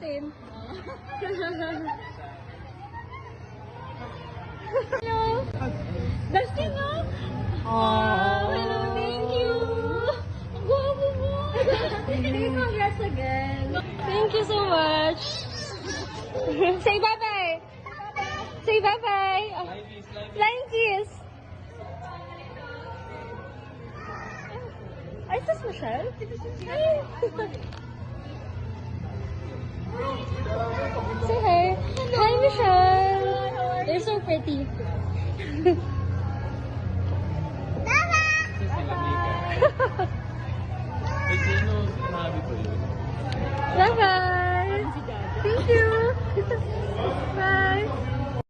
akin. Hello. Dustin, no? Oh, hello, thank you. Ang gwapo mo. Congrats again. Thank you so much. Say bye-bye. Say bye-bye. Flying kiss. Ay, is this Michelle? Say hi. Hi, Michelle. You're so pretty.